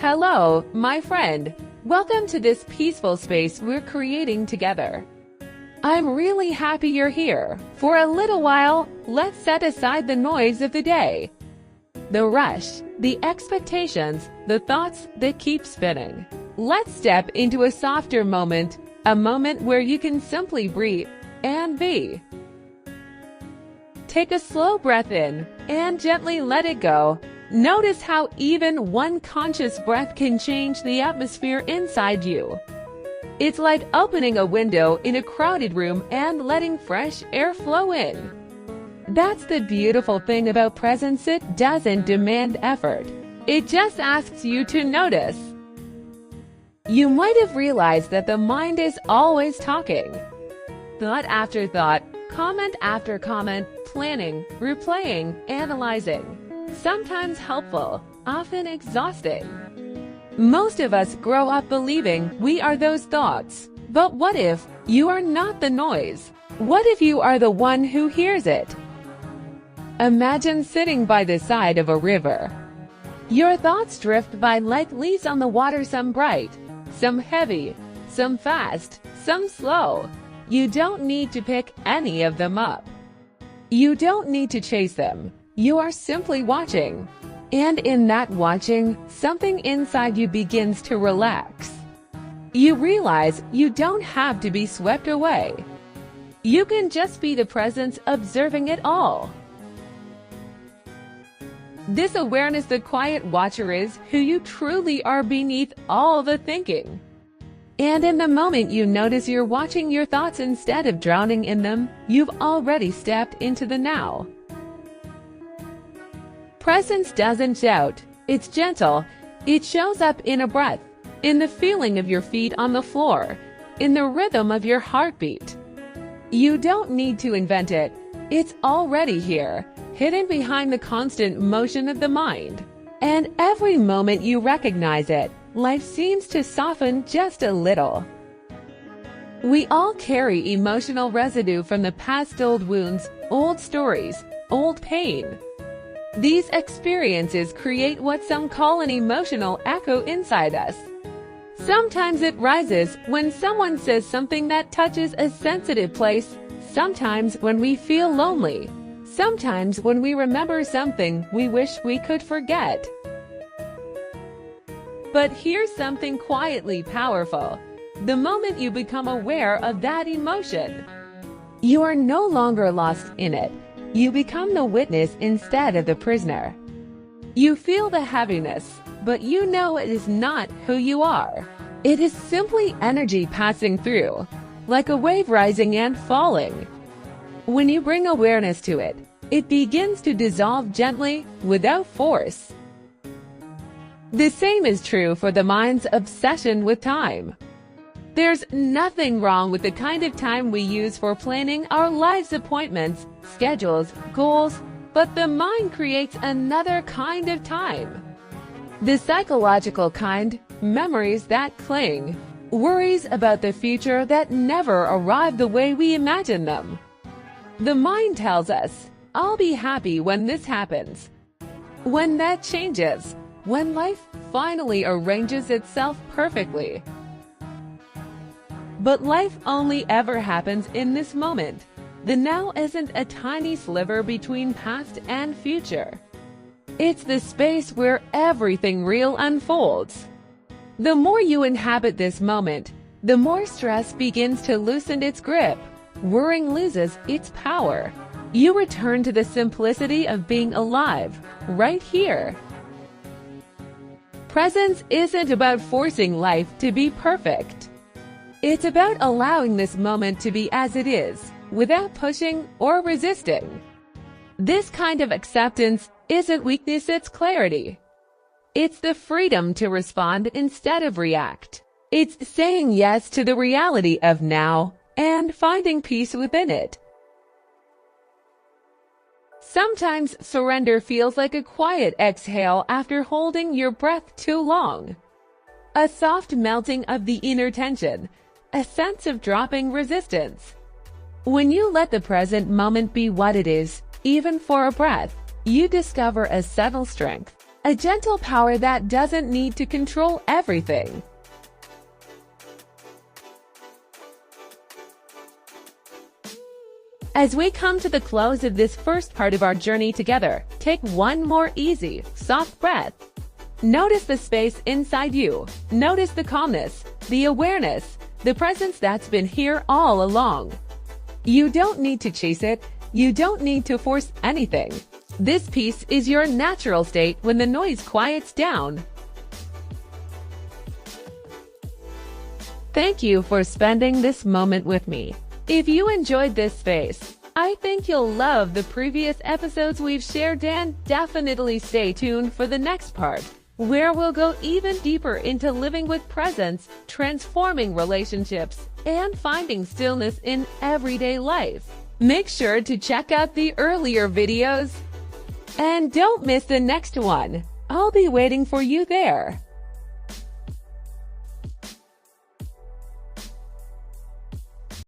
Hello, my friend. Welcome to this peaceful space we're creating together. I'm really happy you're here. For a little while, let's set aside the noise of the day. The rush, the expectations, the thoughts that keep spinning. Let's step into a softer moment, a moment where you can simply breathe and be. Take a slow breath in and gently let it go. Notice how even one conscious breath can change the atmosphere inside you. It's like opening a window in a crowded room and letting fresh air flow in. That's the beautiful thing about presence. It doesn't demand effort. It just asks you to notice. You might have realized that the mind is always talking. Thought after thought, comment after comment, planning, replaying, analyzing. Sometimes helpful, often exhausting. Most of us grow up believing we are those thoughts. But what if you are not the noise? What if you are the one who hears it? Imagine sitting by the side of a river. Your thoughts drift by like leaves on the water, some bright, some heavy, some fast, some slow. You don't need to pick any of them up. You don't need to chase them. You are simply watching. And in that watching, something inside you begins to relax. You realize you don't have to be swept away. You can just be the presence observing it all. This awareness, the quiet watcher, is who you truly are beneath all the thinking. And in the moment you notice you're watching your thoughts instead of drowning in them, you've already stepped into the now. Presence doesn't shout, it's gentle. It shows up in a breath, in the feeling of your feet on the floor, in the rhythm of your heartbeat. You don't need to invent it. It's already here, hidden behind the constant motion of the mind. And every moment you recognize it, life seems to soften just a little. We all carry emotional residue from the past, old wounds, old stories, old pain. These experiences create what some call an emotional echo inside us. Sometimes it rises when someone says something that touches a sensitive place, sometimes when we feel lonely, sometimes when we remember something we wish we could forget. But here's something quietly powerful. The moment you become aware of that emotion, you are no longer lost in it. You become the witness instead of the prisoner. You feel the heaviness, but you know it is not who you are. It is simply energy passing through, like a wave rising and falling. When you bring awareness to it, it begins to dissolve gently, without force. The same is true for the mind's obsession with time. There's nothing wrong with the kind of time we use for planning our lives, appointments, schedules, goals, but the mind creates another kind of time. The psychological kind, memories that cling, worries about the future that never arrive the way we imagine them. The mind tells us, I'll be happy when this happens, when that changes, when life finally arranges itself perfectly. But life only ever happens in this moment. The now isn't a tiny sliver between past and future. It's the space where everything real unfolds. The more you inhabit this moment, the more stress begins to loosen its grip. Worrying loses its power. You return to the simplicity of being alive, right here. Presence isn't about forcing life to be perfect. It's about allowing this moment to be as it is, without pushing or resisting. This kind of acceptance isn't weakness, it's clarity. It's the freedom to respond instead of react. It's saying yes to the reality of now and finding peace within it. Sometimes surrender feels like a quiet exhale after holding your breath too long. A soft melting of the inner tension, a sense of dropping resistance. When you let the present moment be what it is, even for a breath, you discover a subtle strength. A gentle power that doesn't need to control everything. As we come to the close of this first part of our journey together, take one more easy, soft breath. Notice the space inside you. Notice the calmness, the awareness, the presence that's been here all along. You don't need to chase it. You don't need to force anything. This peace is your natural state when the noise quiets down. Thank you for spending this moment with me. If you enjoyed this space, I think you'll love the previous episodes we've shared, and definitely stay tuned for the next part, where we'll go even deeper into living with presence, transforming relationships, and finding stillness in everyday life. Make sure to check out the earlier videos. And don't miss the next one. I'll be waiting for you there.